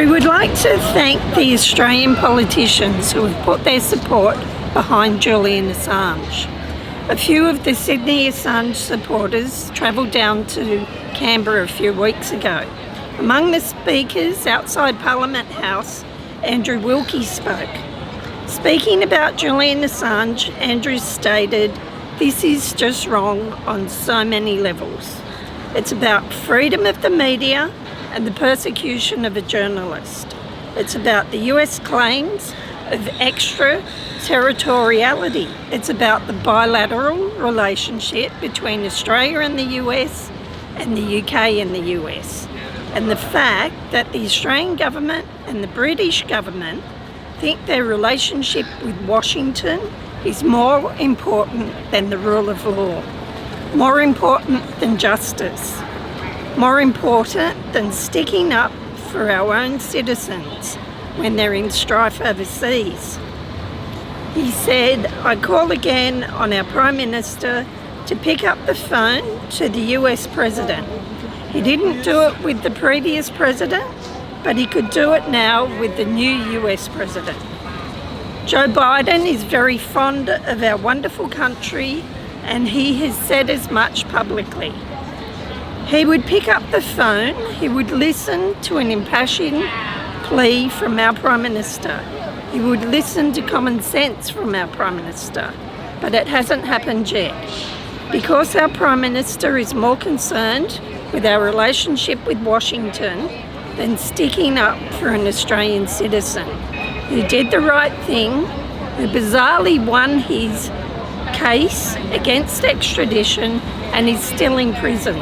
We would like to thank the Australian politicians who have put their support behind Julian Assange. A few of the Sydney Assange supporters travelled down to Canberra a few weeks ago. Among the speakers outside Parliament House, Andrew Wilkie spoke. Speaking about Julian Assange, Andrew stated, "This is just wrong on so many levels. It's about freedom of the media and the persecution of a journalist. It's about the US claims of extraterritoriality. It's about the bilateral relationship between Australia and the US and the UK and the US. And the fact that the Australian government and the British government think their relationship with Washington is more important than the rule of law, more important than justice, more important than sticking up for our own citizens when they're in strife overseas." He said, "I call again on our Prime Minister to pick up the phone to the US President. He didn't do it with the previous president, but he could do it now with the new US President. Joe Biden is very fond of our wonderful country, and he has said as much publicly. He would pick up the phone, he would listen to an impassioned plea from our Prime Minister. He would listen to common sense from our Prime Minister, but it hasn't happened yet. Because our Prime Minister is more concerned with our relationship with Washington than sticking up for an Australian citizen who did the right thing, who bizarrely won his case against extradition and is still in prison.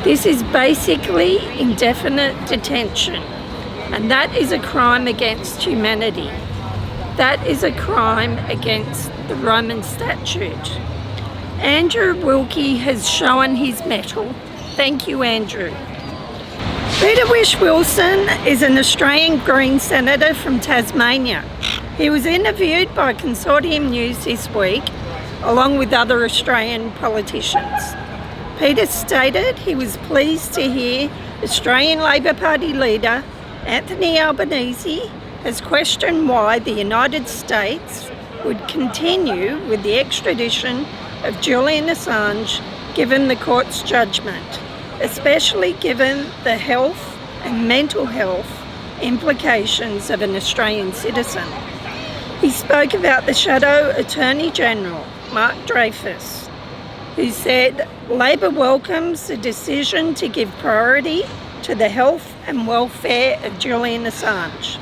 This is basically indefinite detention, and that is a crime against humanity. That is a crime against the Roman statute." Andrew Wilkie has shown his mettle. Thank you, Andrew. Peter Whish-Wilson is an Australian Green Senator from Tasmania. He was interviewed by Consortium News this week, along with other Australian politicians. Peter stated he was pleased to hear Australian Labor Party leader Anthony Albanese has questioned why the United States would continue with the extradition of Julian Assange given the court's judgment, especially given the health and mental health implications of an Australian citizen. He spoke about the Shadow Attorney General, Mark Dreyfus, who said Labor welcomes the decision to give priority to the health and welfare of Julian Assange.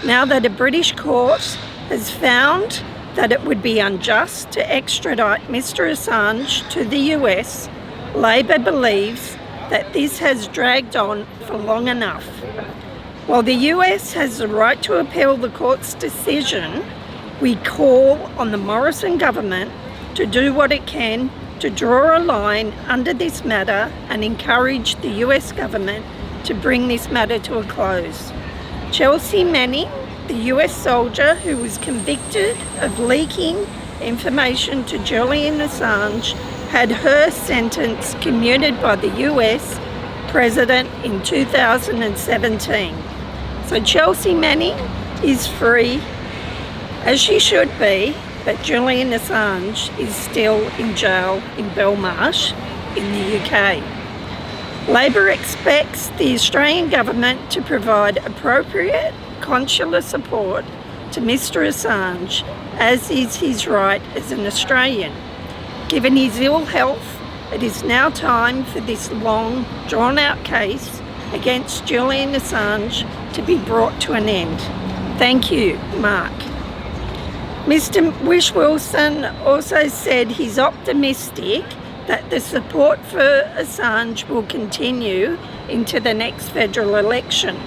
Now that a British court has found that it would be unjust to extradite Mr. Assange to the US, Labor believes that this has dragged on for long enough. While the US has the right to appeal the court's decision, we call on the Morrison government to do what it can to draw a line under this matter and encourage the US government to bring this matter to a close. Chelsea Manning, the US soldier who was convicted of leaking information to Julian Assange, had her sentence commuted by the US President in 2017. So Chelsea Manning is free, as she should be, but Julian Assange is still in jail in Belmarsh in the UK. Labor expects the Australian government to provide appropriate consular support to Mr. Assange, as is his right as an Australian. Given his ill health, it is now time for this long, drawn-out case against Julian Assange to be brought to an end. Thank you, Mark. Mr. Whish-Wilson also said he's optimistic that the support for Assange will continue into the next federal election.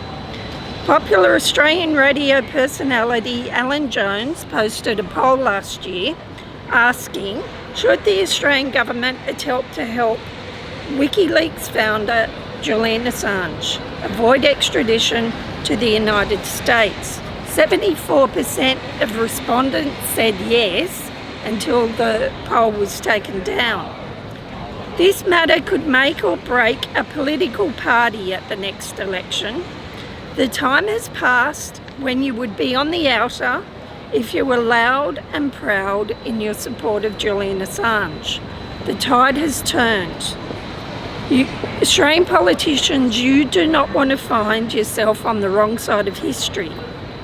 Popular Australian radio personality Alan Jones posted a poll last year asking, should the Australian government attempt to help WikiLeaks founder Julian Assange avoid extradition to the United States? 74% of respondents said yes until the poll was taken down. This matter could make or break a political party at the next election. The time has passed when you would be on the outer if you were loud and proud in your support of Julian Assange. The tide has turned. Australian politicians, you do not want to find yourself on the wrong side of history.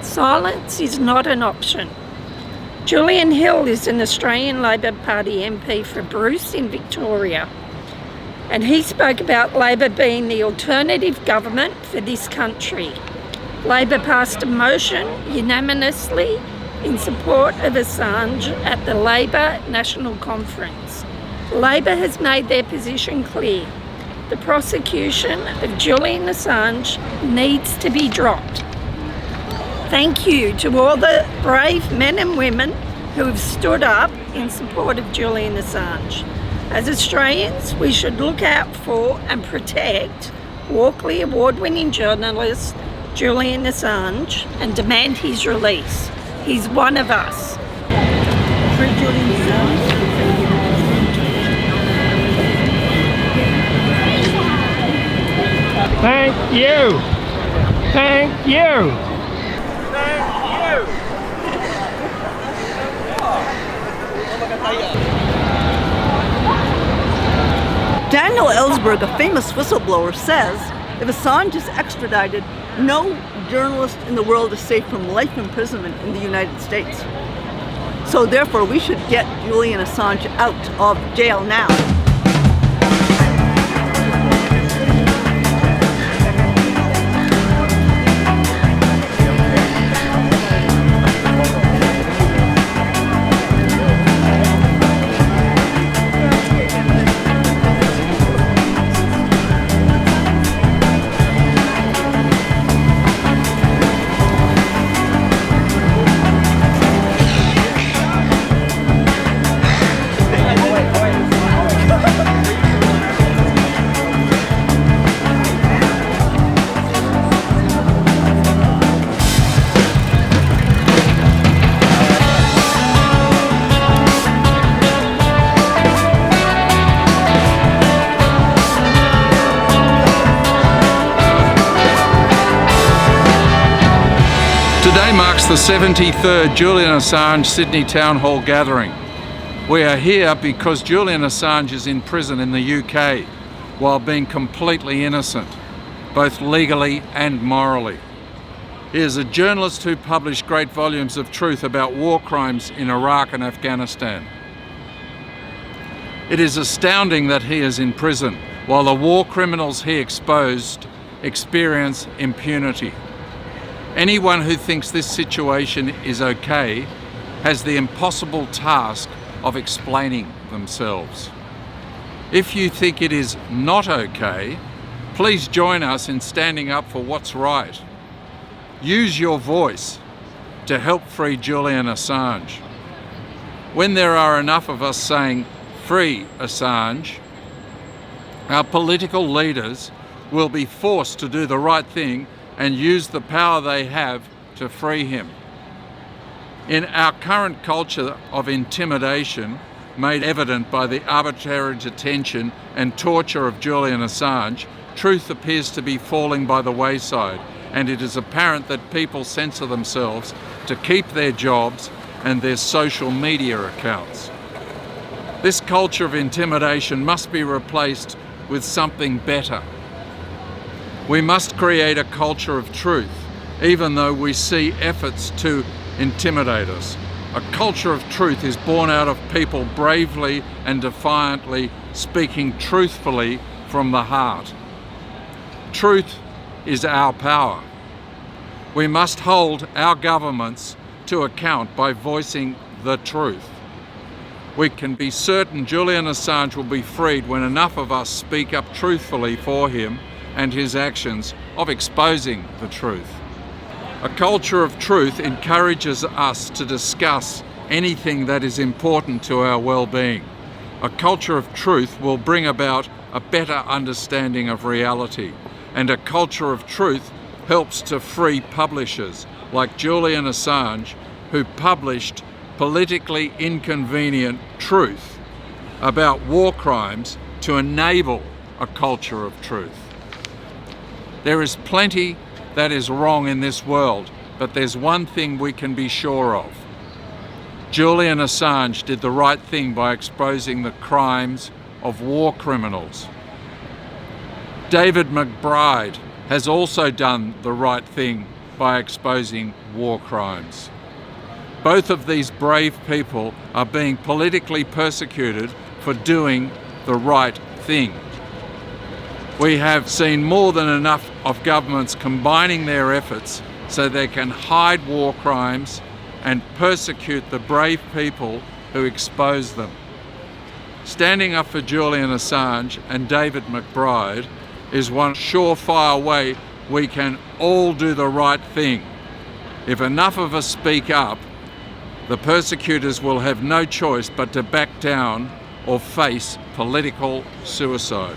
Silence is not an option. Julian Hill is an Australian Labor Party MP for Bruce in Victoria, and he spoke about Labor being the alternative government for this country. Labor passed a motion unanimously in support of Assange at the Labor National Conference. Labor has made their position clear. The prosecution of Julian Assange needs to be dropped. Thank you to all the brave men and women who have stood up in support of Julian Assange. As Australians, we should look out for and protect Walkley award-winning journalist Julian Assange and demand his release. He's one of us. Free Julian Assange. Thank you. Thank you. Daniel Ellsberg, a famous whistleblower, says if Assange is extradited, no journalist in the world is safe from life imprisonment in the United States. So therefore, we should get Julian Assange out of jail now. Today marks the 73rd Julian Assange Sydney Town Hall gathering. We are here because Julian Assange is in prison in the UK while being completely innocent, both legally and morally. He is a journalist who published great volumes of truth about war crimes in Iraq and Afghanistan. It is astounding that he is in prison while the war criminals he exposed experience impunity. Anyone who thinks this situation is okay has the impossible task of explaining themselves. If you think it is not okay, please join us in standing up for what's right. Use your voice to help free Julian Assange. When there are enough of us saying, "Free Assange," our political leaders will be forced to do the right thing and use the power they have to free him. In our current culture of intimidation, made evident by the arbitrary detention and torture of Julian Assange, truth appears to be falling by the wayside, and it is apparent that people censor themselves to keep their jobs and their social media accounts. This culture of intimidation must be replaced with something better. We must create a culture of truth, even though we see efforts to intimidate us. A culture of truth is born out of people bravely and defiantly speaking truthfully from the heart. Truth is our power. We must hold our governments to account by voicing the truth. We can be certain Julian Assange will be freed when enough of us speak up truthfully for him and his actions of exposing the truth. A culture of truth encourages us to discuss anything that is important to our well-being. A culture of truth will bring about a better understanding of reality, and a culture of truth helps to free publishers like Julian Assange, who published politically inconvenient truth about war crimes to enable a culture of truth. There is plenty that is wrong in this world, but there's one thing we can be sure of. Julian Assange did the right thing by exposing the crimes of war criminals. David McBride has also done the right thing by exposing war crimes. Both of these brave people are being politically persecuted for doing the right thing. We have seen more than enough of governments combining their efforts so they can hide war crimes and persecute the brave people who expose them. Standing up for Julian Assange and David McBride is one surefire way we can all do the right thing. If enough of us speak up, the persecutors will have no choice but to back down or face political suicide.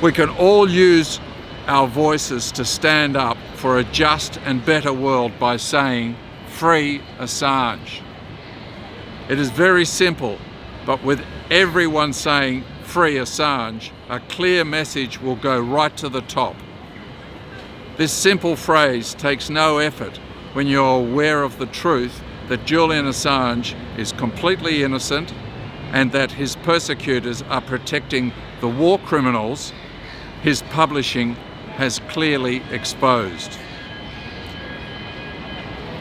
We can all use our voices to stand up for a just and better world by saying, "Free Assange." It is very simple, but with everyone saying, "Free Assange," a clear message will go right to the top. This simple phrase takes no effort when you're aware of the truth that Julian Assange is completely innocent and that his persecutors are protecting the war criminals his publishing has clearly exposed.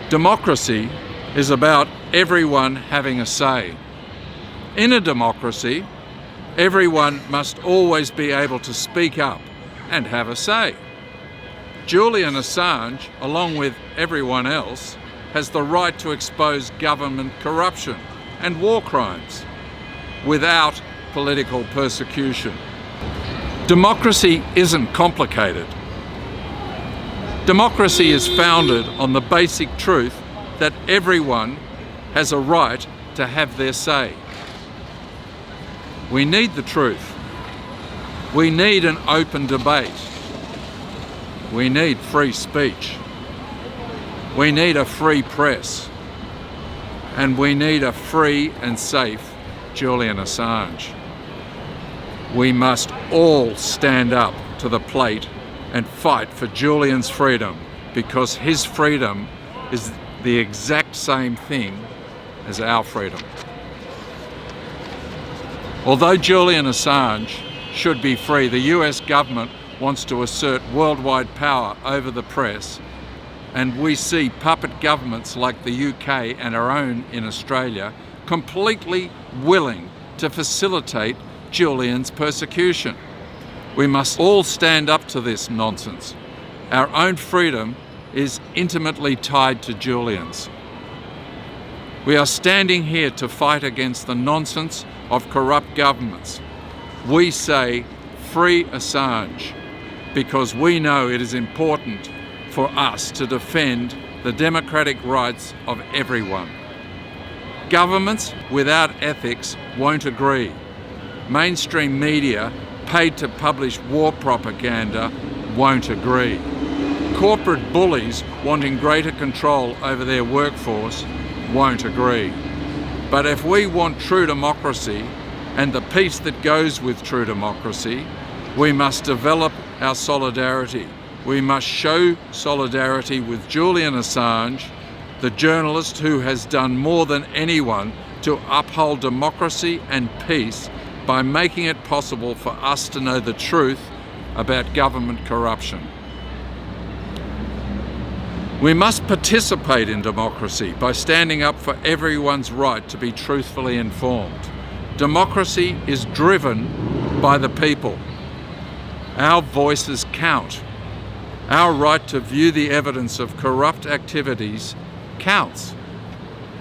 Democracy is about everyone having a say. In a democracy, everyone must always be able to speak up and have a say. Julian Assange, along with everyone else, has the right to expose government corruption and war crimes without political persecution. Democracy isn't complicated. Democracy is founded on the basic truth that everyone has a right to have their say. We need the truth. We need an open debate. We need free speech. We need a free press. And we need a free and safe Julian Assange. We must all stand up to the plate and fight for Julian's freedom, because his freedom is the exact same thing as our freedom. Although Julian Assange should be free, the US government wants to assert worldwide power over the press, and we see puppet governments like the UK and our own in Australia completely willing to facilitate Julian's persecution. We must all stand up to this nonsense. Our own freedom is intimately tied to Julian's. We are standing here to fight against the nonsense of corrupt governments. We say, "Free Assange," because we know it is important for us to defend the democratic rights of everyone. Governments without ethics won't agree. Mainstream media paid to publish war propaganda won't agree. Corporate bullies wanting greater control over their workforce won't agree. But if we want true democracy and the peace that goes with true democracy, we must develop our solidarity. We must show solidarity with Julian Assange, the journalist who has done more than anyone to uphold democracy and peace by making it possible for us to know the truth about government corruption. We must participate in democracy by standing up for everyone's right to be truthfully informed. Democracy is driven by the people. Our voices count. Our right to view the evidence of corrupt activities counts.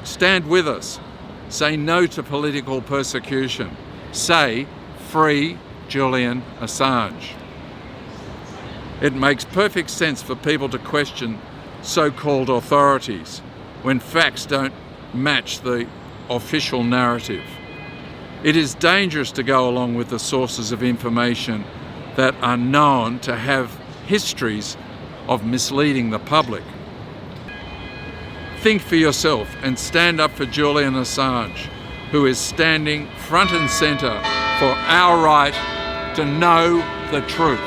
Stand with us. Say no to political persecution. Say, "Free Julian Assange." It makes perfect sense for people to question so-called authorities when facts don't match the official narrative. It is dangerous to go along with the sources of information that are known to have histories of misleading the public. Think for yourself and stand up for Julian Assange, who is standing front and centre for our right to know the truth.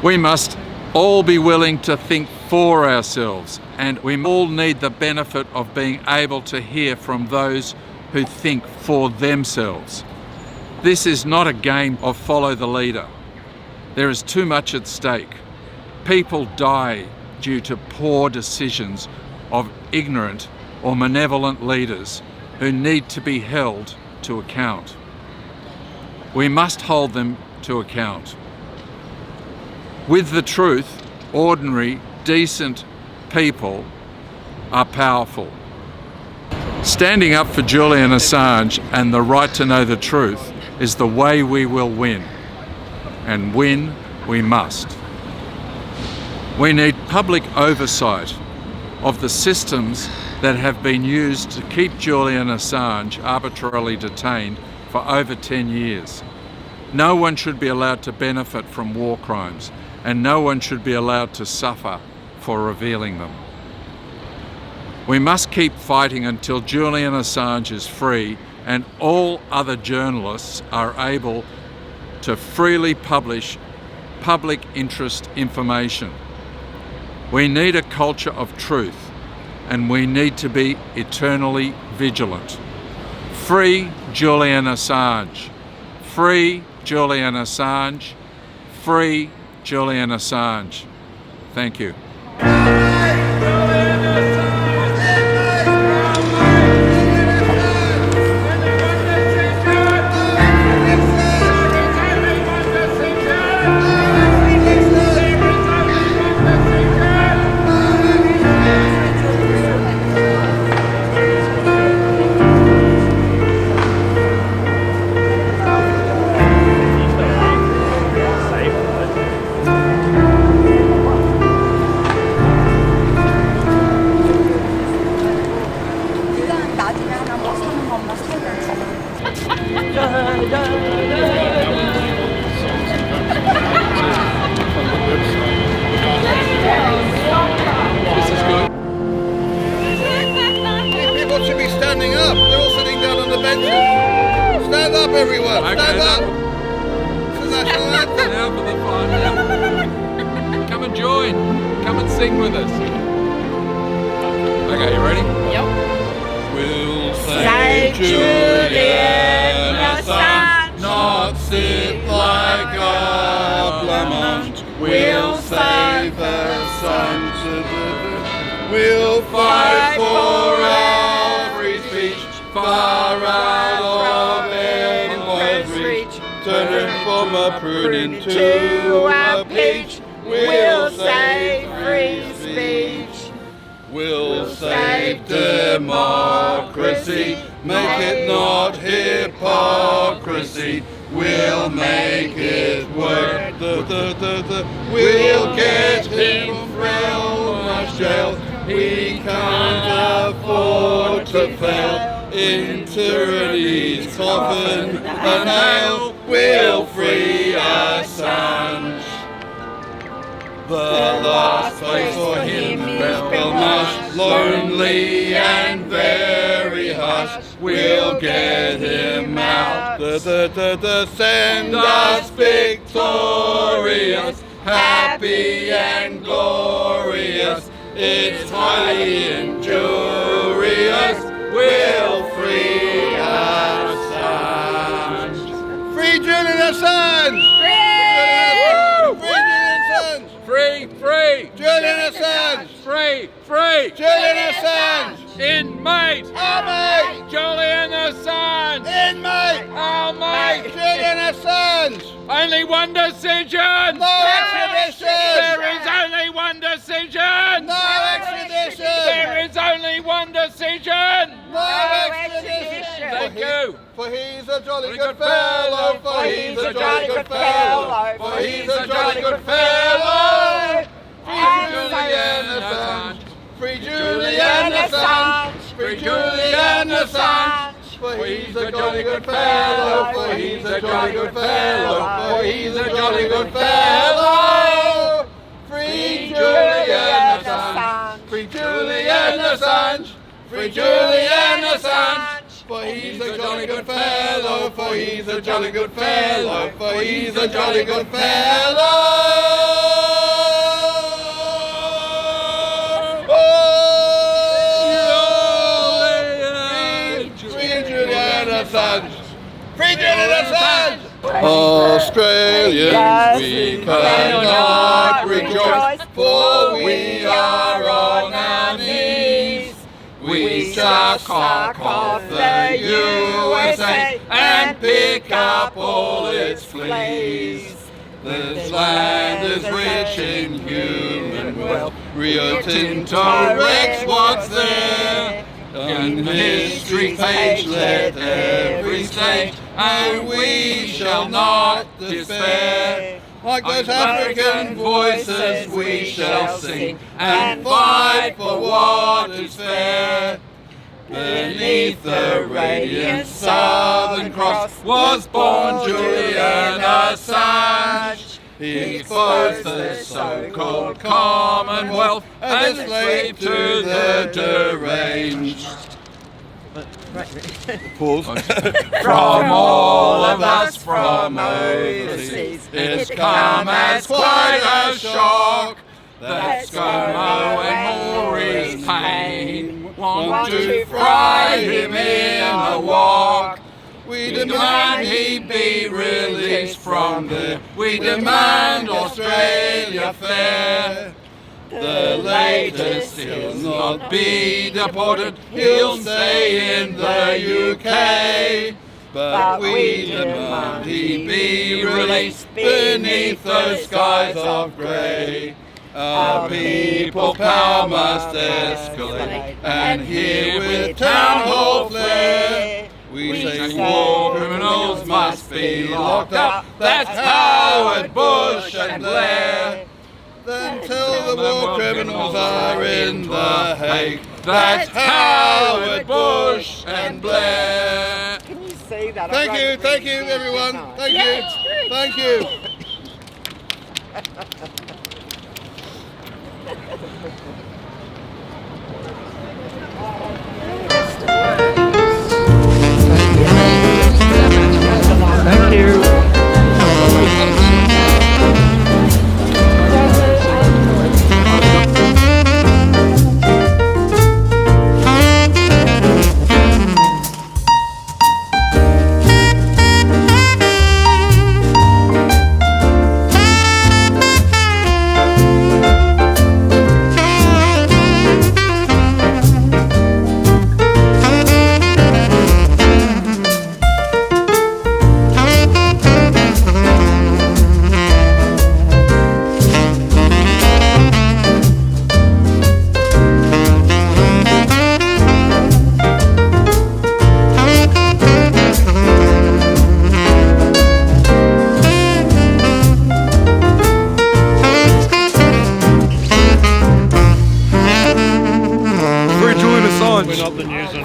We must all be willing to think for ourselves, and we all need the benefit of being able to hear from those who think for themselves. This is not a game of follow the leader. There is too much at stake. People die due to poor decisions of ignorant or malevolent leaders who need to be held to account. We must hold them to account. With the truth, ordinary, decent people are powerful. Standing up for Julian Assange and the right to know the truth is the way we will win. And win we must. We need public oversight of the systems that have been used to keep Julian Assange arbitrarily detained for over 10 years. No one should be allowed to benefit from war crimes, and no one should be allowed to suffer for revealing them. We must keep fighting until Julian Assange is free and all other journalists are able to freely publish public interest information. We need a culture of truth, and we need to be eternally vigilant. Free Julian Assange. Free Julian Assange. Free Julian Assange. Thank you. People should be standing up. They're all sitting down on the benches. Stand up, everyone. Stand up. It's the national anthem. Now for the final. Come and join. Come and sing with us. Okay, you ready? Yep. We'll save Julian Assange, not sit like a blancmange. We'll save Assange. We'll fight for our free speech, far out of anyone's reach. Turn it from a prune into a peach. We'll save free speech. We'll save democracy, make it not hypocrisy. We'll make it work. We'll get him from our jail. He can't afford to fail. In tyranny's coffin a nail. We'll free Assange. The last place for him is Belmarsh, lonely and very hush. We'll get him out. Send us victorious, happy and glorious. It's highly injurious. We'll free Assange. Free Julian Assange! Free, free! Julian Assange! Free, free! Julian Assange! Inmate! Our mate! Julian Assange! Inmate! Our mate! Julian Assange! Only one decision! No extradition! There is only one decision! No extradition! There is only one decision! No extradition! Thank you! For he's a jolly good fellow, for he's a jolly good fellow, for he's a jolly good fellow. Free Julian Assange, free Julian Assange, for he's a jolly good fellow, for he's a jolly good fellow, for he's a jolly good fellow. Free Julian Assange, free Julian Assange, free Julian Assange. For he's a jolly good fellow, for he's a jolly good fellow, for he's a jolly good fellow. Assange! Free Julian Assange! Australians, we cannot rejoice, for we are on our knees. We shall suck off the USA and pick up all its fleas. This land is rich in human wealth. Rio Tinto wrecks what's there. On history's page let every state, and we shall not despair. Like those African voices we shall sing and fight for what is fair. Beneath the radiant Southern Cross was born Julian Assange. He exposed the so-called Commonwealth and enslaved to the deranged. Pause. From all of us from overseas, it's come as quite a shock that ScoMo and Maurice Payne want to fry him in a wok. We demand he be released from there. We demand Australia fair. The latest, he'll not be deported, he'll stay in the UK. But we demand he be released beneath those skies of grey. Our people power must escalate, and here with town hall flair, we say war criminals must be locked up. That's Howard, Bush and Blair. Then till the war criminals are in the Hague. That's Howard, Bush and Blair. Can you see that? Thank you everyone. Thank you. Thank you. Thank you.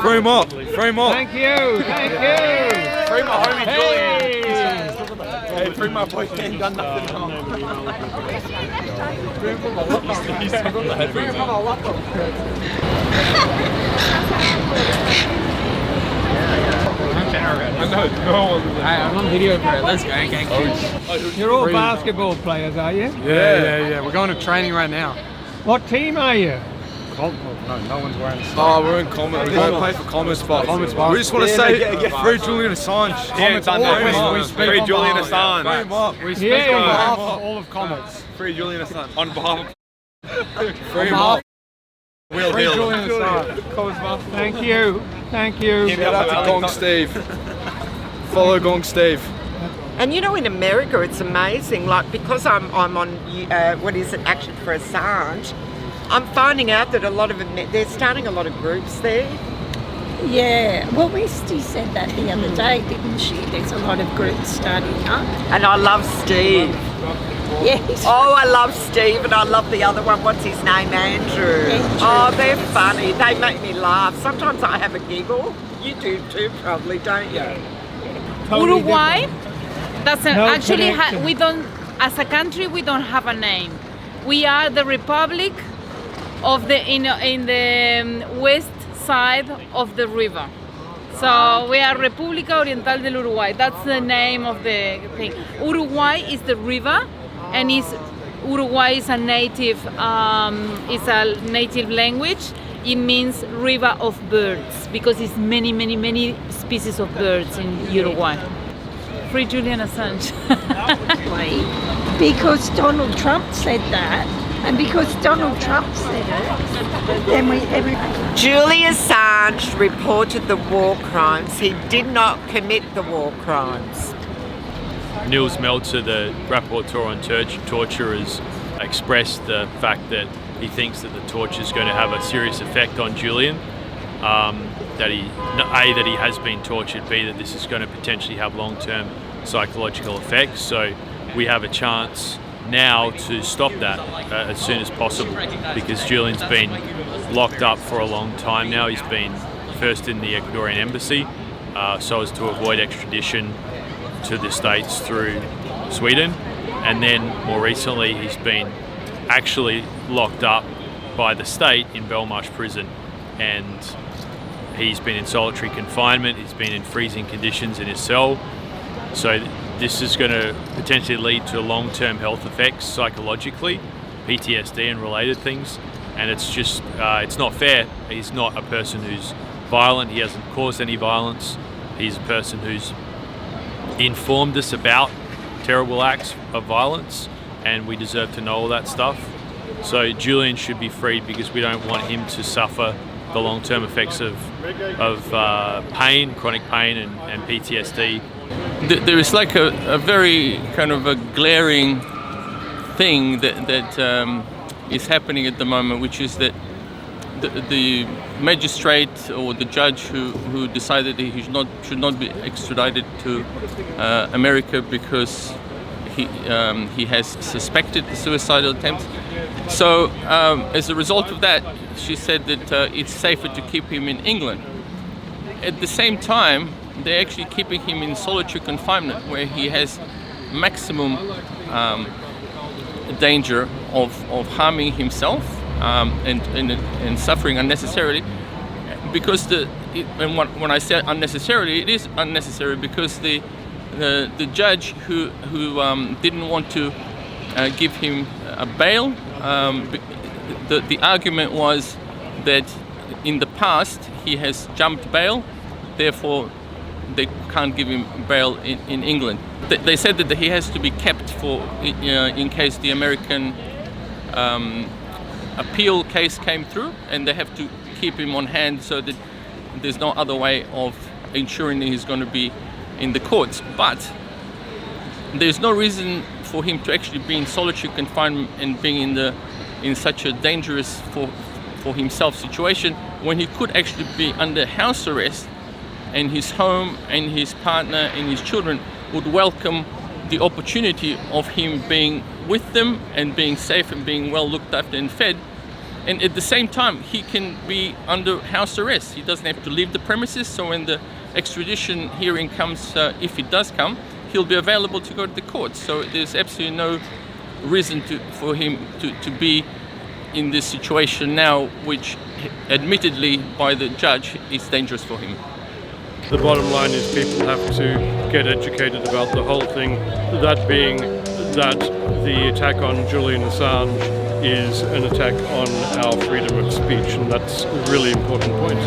Frame up, frame up. Thank you, thank you. Free my homie Hey. Julian. Hey, free my boy Ken, done nothing wrong. I'm on video for it. Let's go, gang. You're all basketball players, are you? Yeah. We're going to training right now. What team are you? No one's wearing a Oh, we're in Commerce. We don't play for Commerce, but we just want to say free Julian Assange. Yeah, done that. Free Julian Assange. Frame up. We speak on behalf of all of Comets. Free Julian Assange. On behalf of Frame up. Will Free Hill. Julian Assange. Thank you, thank you. Shout out to Gong Steve. Follow Gong Steve. And you know, in America, it's amazing. Like, because I'm on Action for Assange, I'm finding out that a lot of them, they're starting a lot of groups there. Yeah, well, Westy said that the other day, didn't she? There's a lot of groups starting up. And I love Steve. Yes. Oh, I love Steve, and I love the other one. What's his name? Andrew. Oh, they're funny. They make me laugh. Sometimes I have a giggle. You do too, probably, don't you? Totally Uruguay different. doesn't No actually connection. we don't, as a country, we don't have a name. We are the Republic of the in the west side of the river. So we are República Oriental del Uruguay. That's the name of the thing. Uruguay is the river, and Uruguay is a native language. it means river of birds because it's many, many, many species of birds in Uruguay. Free Julian Assange. Because Donald Trump said that, and because Donald Trump said it, then Julian Assange reported the war crimes. He did not commit the war crimes. Niels Meltzer, the rapporteur on torture, has expressed the fact that he thinks that the torture is going to have a serious effect on Julian. That he has been tortured, B, that this is going to potentially have long-term psychological effects. So we have a chance now to stop that as soon as possible, because Julian's been locked up for a long time now. He's been first in the Ecuadorian embassy so as to avoid extradition to the States through Sweden, and then more recently he's been actually locked up by the state in Belmarsh prison, and he's been in solitary confinement. He's been in freezing conditions in his cell. So this is going to potentially lead to long-term health effects psychologically, PTSD and related things, and it's just it's not fair. He's not a person who's violent. He hasn't caused any violence. He's a person who's informed us about terrible acts of violence, and we deserve to know all that stuff. So Julian should be freed because we don't want him to suffer the long-term effects of pain, chronic pain and PTSD. There is like a very kind of a glaring thing that is happening at the moment, which is that the magistrate or the judge who decided that he should not be extradited to America because he has suspected the suicidal attempt. So as a result of that, she said that it's safer to keep him in England. At the same time, they're actually keeping him in solitary confinement, where he has maximum danger of harming himself and suffering unnecessarily. Because when I say unnecessarily, it is unnecessary because the judge who didn't want to give him a bail, the argument was that in the past he has jumped bail, therefore they can't give him bail in England. They said that he has to be kept for in case the American appeal case came through, and they have to keep him on hand so that there's no other way of ensuring that he's going to be in the courts. But there's no reason for him to actually be in solitary confinement and being in such a dangerous for himself situation when he could actually be under house arrest, and his home and his partner and his children would welcome the opportunity of him being with them and being safe and being well looked after and fed. And at the same time, he can be under house arrest. He doesn't have to leave the premises, so when the extradition hearing comes, if it does come, he'll be available to go to the courts. So there's absolutely no reason for him to be in this situation now, which admittedly by the judge is dangerous for him. The bottom line is people have to get educated about the whole thing, that being that the attack on Julian Assange is an attack on our freedom of speech, and that's a really important point.